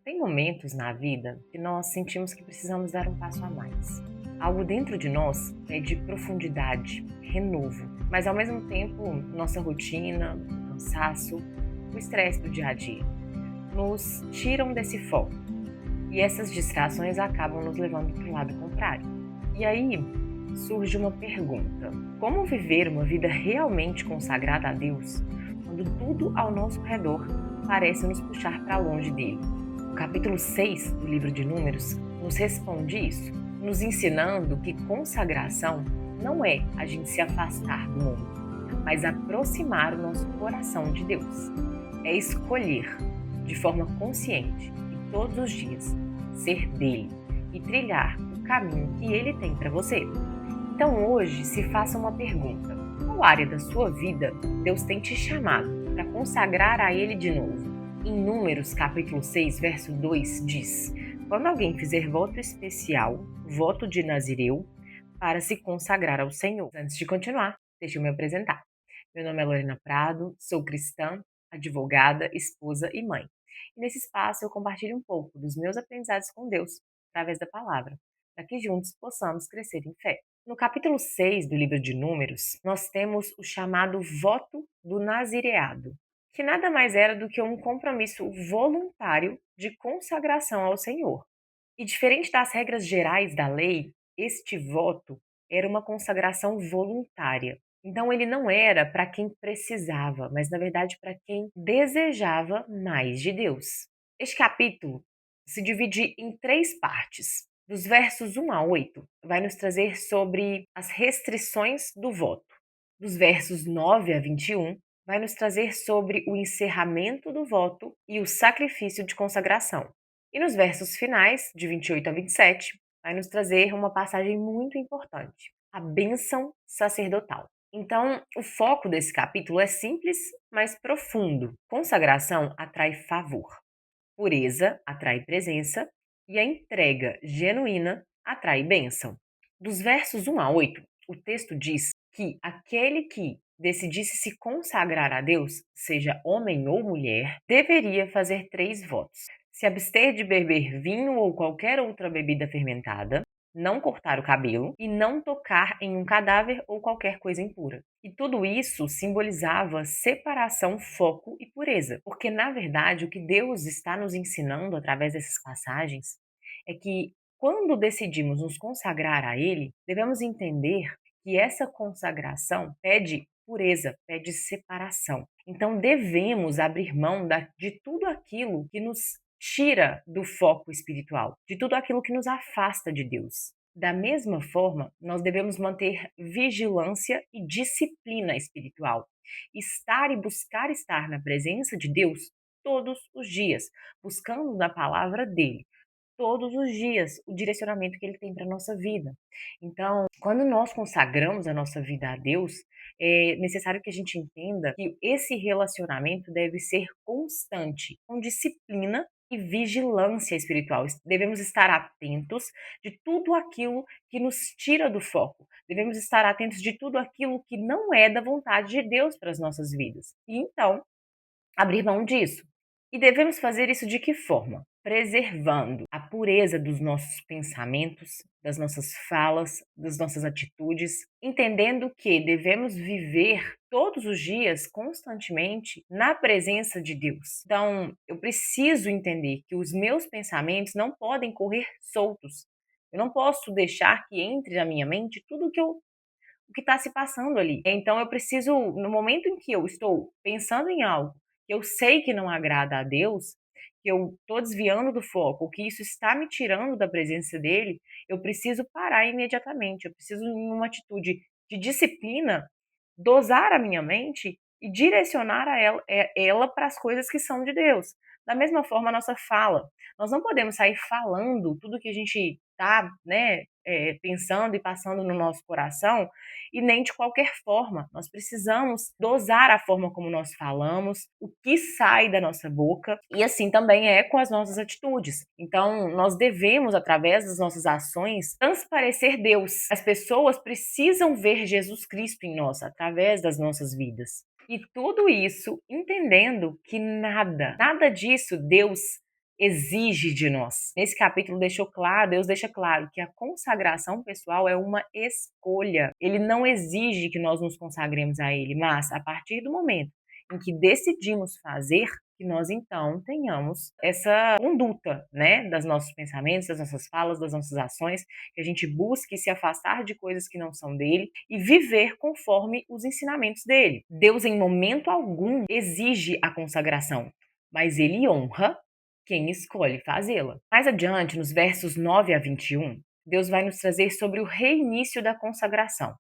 Tem momentos na vida que nós sentimos que precisamos dar um passo a mais. Algo dentro de nós pede profundidade, renovo, mas ao mesmo tempo nossa rotina, o cansaço, o estresse do dia a dia nos tiram desse foco e essas distrações acabam nos levando para o lado contrário. E aí surge uma pergunta: como viver uma vida realmente consagrada a Deus quando tudo ao nosso redor parece nos puxar para longe dele? O capítulo 6 do livro de Números nos responde isso, nos ensinando que consagração não é a gente se afastar do mundo, mas aproximar o nosso coração de Deus. É escolher, de forma consciente e todos os dias, ser dele e trilhar o caminho que ele tem para você. Então hoje se faça uma pergunta: qual área da sua vida Deus tem te chamado para consagrar a ele de novo? Em Números capítulo 6, verso 2 diz: quando alguém fizer voto especial, voto de Nazireu, para se consagrar ao Senhor. Antes de continuar, deixa eu me apresentar. Meu nome é Lorena Prado, sou cristã, advogada, esposa e mãe. E nesse espaço eu compartilho um pouco dos meus aprendizados com Deus, através da palavra, para que juntos possamos crescer em fé. No capítulo 6 do livro de Números, nós temos o chamado voto do nazireado, que nada mais era do que um compromisso voluntário de consagração ao Senhor. E diferente das regras gerais da lei, este voto era uma consagração voluntária. Então ele não era para quem precisava, mas na verdade para quem desejava mais de Deus. Este capítulo se divide em 3 partes. Dos versos 1 a 8, vai nos trazer sobre as restrições do voto. Dos versos 9 a 21, vai nos trazer sobre o encerramento do voto e o sacrifício de consagração. E nos versos finais, de 28 a 27, vai nos trazer uma passagem muito importante, a bênção sacerdotal. Então, o foco desse capítulo é simples, mas profundo. Consagração atrai favor, pureza atrai presença e a entrega genuína atrai bênção. Dos versos 1 a 8, o texto diz que aquele que decidisse se consagrar a Deus, seja homem ou mulher, deveria fazer 3 votos: se abster de beber vinho ou qualquer outra bebida fermentada, não cortar o cabelo e não tocar em um cadáver ou qualquer coisa impura. E tudo isso simbolizava separação, foco e pureza, porque na verdade o que Deus está nos ensinando através dessas passagens é que quando decidimos nos consagrar a Ele, devemos entender que essa consagração pede pureza, pede separação. Então devemos abrir mão de tudo aquilo que nos tira do foco espiritual, de tudo aquilo que nos afasta de Deus. Da mesma forma, nós devemos manter vigilância e disciplina espiritual. Estar e buscar estar na presença de Deus todos os dias, buscando da palavra dele todos os dias o direcionamento que ele tem para a nossa vida. Então, quando nós consagramos a nossa vida a Deus, é necessário que a gente entenda que esse relacionamento deve ser constante, com disciplina e vigilância espiritual. Devemos estar atentos de tudo aquilo que nos tira do foco. Devemos estar atentos de tudo aquilo que não é da vontade de Deus para as nossas vidas. E então, abrir mão disso. E devemos fazer isso de que forma? Preservando a pureza dos nossos pensamentos, das nossas falas, das nossas atitudes, entendendo que devemos viver todos os dias, constantemente, na presença de Deus. Então, eu preciso entender que os meus pensamentos não podem correr soltos. Eu não posso deixar que entre na minha mente tudo o que está se passando ali. Então, eu preciso, no momento em que eu estou pensando em algo que eu sei que não agrada a Deus, que eu estou desviando do foco, que isso está me tirando da presença dele, eu preciso parar imediatamente. Eu preciso, em uma atitude de disciplina, dosar a minha mente e direcionar ela para as coisas que são de Deus. Da mesma forma, a nossa fala. Nós não podemos sair falando tudo que a gente está, pensando e passando no nosso coração, e nem de qualquer forma. Nós precisamos dosar a forma como nós falamos, o que sai da nossa boca, e assim também é com as nossas atitudes. Então, nós devemos, através das nossas ações, transparecer Deus. As pessoas precisam ver Jesus Cristo em nós, através das nossas vidas. E tudo isso entendendo que nada disso Deus exige de nós. Nesse capítulo deixou claro, Deus deixa claro que a consagração pessoal é uma escolha. Ele não exige que nós nos consagremos a Ele, mas a partir do momento em que decidimos fazer, que nós então tenhamos essa conduta, né, dos nossos pensamentos, das nossas falas, das nossas ações, que a gente busque se afastar de coisas que não são dele e viver conforme os ensinamentos dele. Deus em momento algum exige a consagração, mas ele honra quem escolhe fazê-la. Mais adiante, nos versos 9 a 21, Deus vai nos trazer sobre o reinício da consagração.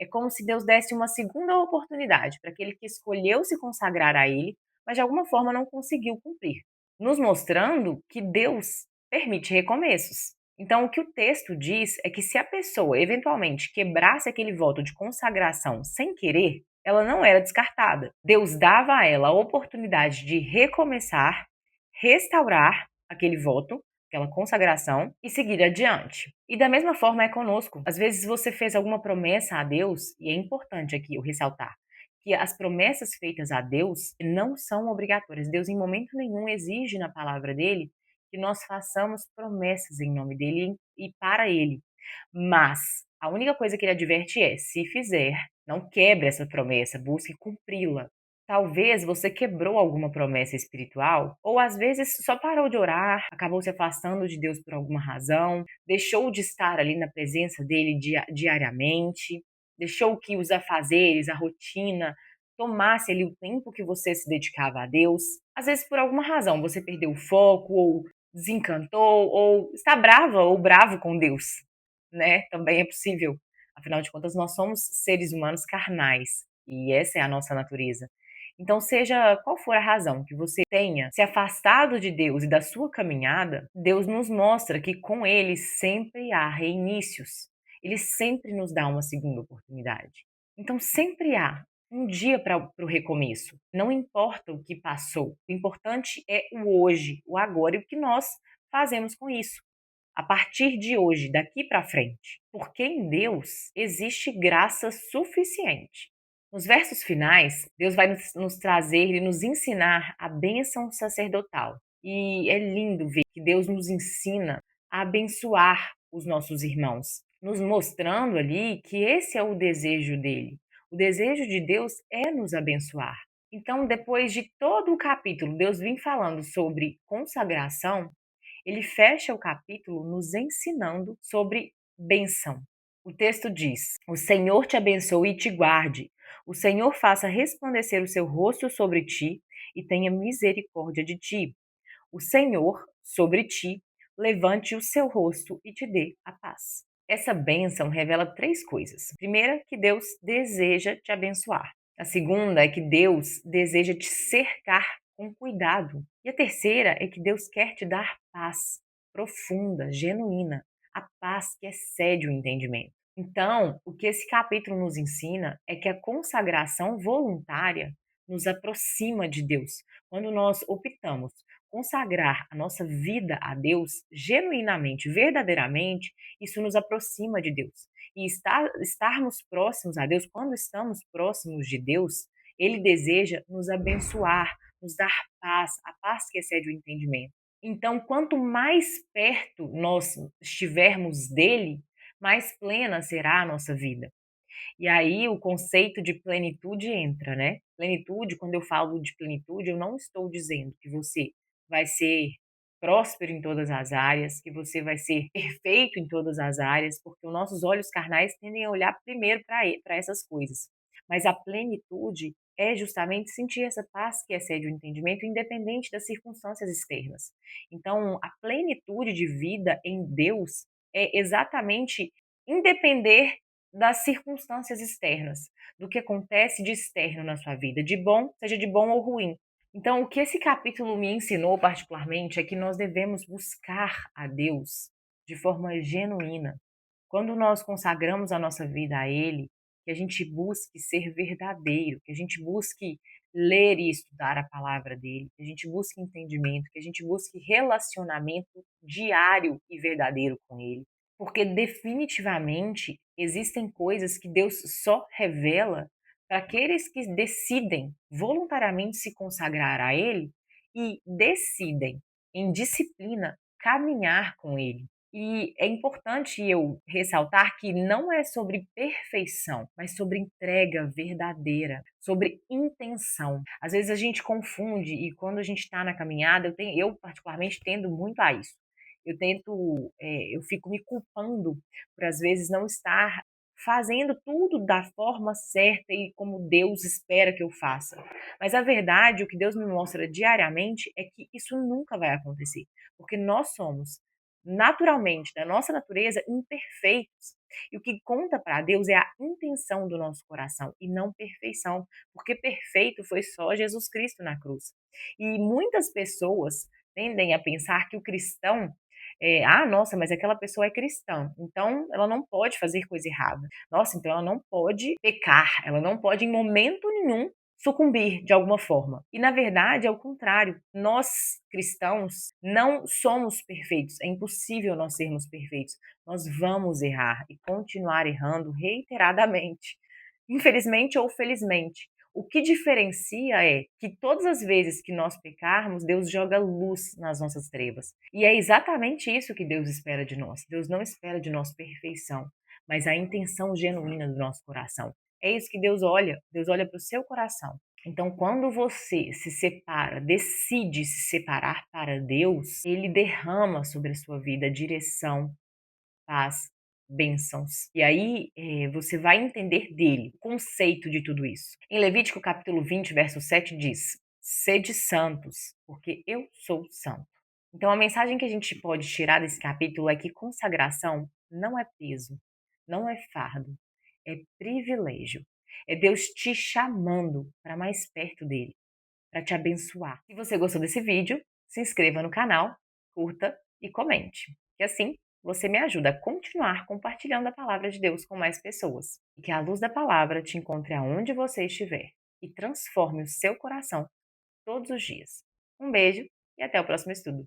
É como se Deus desse uma segunda oportunidade para aquele que escolheu se consagrar a Ele, mas de alguma forma não conseguiu cumprir, nos mostrando que Deus permite recomeços. Então, o que o texto diz é que se a pessoa eventualmente quebrasse aquele voto de consagração sem querer, ela não era descartada. Deus dava a ela a oportunidade de recomeçar, restaurar aquele voto, aquela consagração e seguir adiante. E da mesma forma é conosco. Às vezes você fez alguma promessa a Deus, e é importante aqui eu ressaltar que as promessas feitas a Deus não são obrigatórias. Deus em momento nenhum exige na palavra dele que nós façamos promessas em nome dele e para ele. Mas a única coisa que ele adverte é: se fizer, não quebre essa promessa, busque cumpri-la. Talvez você quebrou alguma promessa espiritual, ou às vezes só parou de orar, acabou se afastando de Deus por alguma razão, deixou de estar ali na presença dele diariamente, deixou que os afazeres, a rotina, tomasse ali o tempo que você se dedicava a Deus. Às vezes, por alguma razão, você perdeu o foco, ou desencantou, ou está brava ou bravo com Deus, né? Também é possível. Afinal de contas, nós somos seres humanos carnais, e essa é a nossa natureza. Então, seja qual for a razão que você tenha se afastado de Deus e da sua caminhada, Deus nos mostra que com Ele sempre há reinícios. Ele sempre nos dá uma segunda oportunidade. Então, sempre há um dia para o recomeço. Não importa o que passou. O importante é o hoje, o agora e o que nós fazemos com isso. A partir de hoje, daqui para frente. Porque em Deus existe graça suficiente. Nos versos finais, Deus vai nos trazer e nos ensinar a bênção sacerdotal. E é lindo ver que Deus nos ensina a abençoar os nossos irmãos, nos mostrando ali que esse é o desejo dele. O desejo de Deus é nos abençoar. Então, depois de todo o capítulo, Deus vem falando sobre consagração, ele fecha o capítulo nos ensinando sobre bênção. O texto diz: O Senhor te abençoe e te guarde. O Senhor faça resplandecer o seu rosto sobre ti e tenha misericórdia de ti. O Senhor, sobre ti, levante o seu rosto e te dê a paz. Essa bênção revela três coisas. A primeira, que Deus deseja te abençoar. A segunda é que Deus deseja te cercar com cuidado. E a terceira é que Deus quer te dar paz profunda, genuína, a paz que excede o entendimento. Então, o que esse capítulo nos ensina é que a consagração voluntária nos aproxima de Deus. Quando nós optamos consagrar a nossa vida a Deus genuinamente, verdadeiramente, isso nos aproxima de Deus. E estarmos próximos a Deus, quando estamos próximos de Deus, Ele deseja nos abençoar, nos dar paz, a paz que excede o entendimento. Então, quanto mais perto nós estivermos dele, mais plena será a nossa vida. E aí o conceito de plenitude entra, né? Plenitude, quando eu falo de plenitude, eu não estou dizendo que você vai ser próspero em todas as áreas, que você vai ser perfeito em todas as áreas, porque os nossos olhos carnais tendem a olhar primeiro para essas coisas. Mas a plenitude é justamente sentir essa paz que excede o entendimento, independente das circunstâncias externas. Então, a plenitude de vida em Deus é exatamente independer das circunstâncias externas, do que acontece de externo na sua vida, de bom, seja de bom ou ruim. Então, o que esse capítulo me ensinou particularmente é que nós devemos buscar a Deus de forma genuína. Quando nós consagramos a nossa vida a Ele, que a gente busque ser verdadeiro, que a gente busque ler e estudar a palavra dele, que a gente busque entendimento, que a gente busque relacionamento diário e verdadeiro com Ele. Porque definitivamente existem coisas que Deus só revela para aqueles que decidem voluntariamente se consagrar a Ele e decidem em disciplina, caminhar com Ele. E é importante eu ressaltar que não é sobre perfeição, mas sobre entrega verdadeira, sobre intenção. Às vezes a gente confunde e quando a gente está na caminhada, eu particularmente tendo muito a isso. Eu fico me culpando por às vezes não estar fazendo tudo da forma certa e como Deus espera que eu faça. Mas a verdade, o que Deus me mostra diariamente é que isso nunca vai acontecer, porque nós somos naturalmente, da nossa natureza, imperfeitos. E o que conta para Deus é a intenção do nosso coração e não perfeição, porque perfeito foi só Jesus Cristo na cruz. E muitas pessoas tendem a pensar que o cristão nossa, mas aquela pessoa é cristã, então ela não pode fazer coisa errada. Nossa, então ela não pode pecar, ela não pode em momento nenhum sucumbir de alguma forma. E na verdade é o contrário. Nós cristãos não somos perfeitos, é impossível nós sermos perfeitos. Nós vamos errar e continuar errando reiteradamente, infelizmente ou felizmente. O que diferencia é que todas as vezes que nós pecarmos, Deus joga luz nas nossas trevas. E é exatamente isso que Deus espera de nós. Deus não espera de nós perfeição, mas a intenção genuína do nosso coração. É isso que Deus olha. Deus olha para o seu coração. Então, quando você se separa, decide se separar para Deus, Ele derrama sobre a sua vida direção, paz, bênçãos. E aí você vai entender dele o conceito de tudo isso. Em Levítico capítulo 20, verso 7 diz: Sede santos, porque eu sou santo. Então a mensagem que a gente pode tirar desse capítulo é que consagração não é peso, não é fardo, é privilégio. É Deus te chamando para mais perto dele, para te abençoar. Se você gostou desse vídeo, se inscreva no canal, curta e comente. Que assim você me ajuda a continuar compartilhando a palavra de Deus com mais pessoas. E que a luz da palavra te encontre aonde você estiver e transforme o seu coração todos os dias. Um beijo e até o próximo estudo.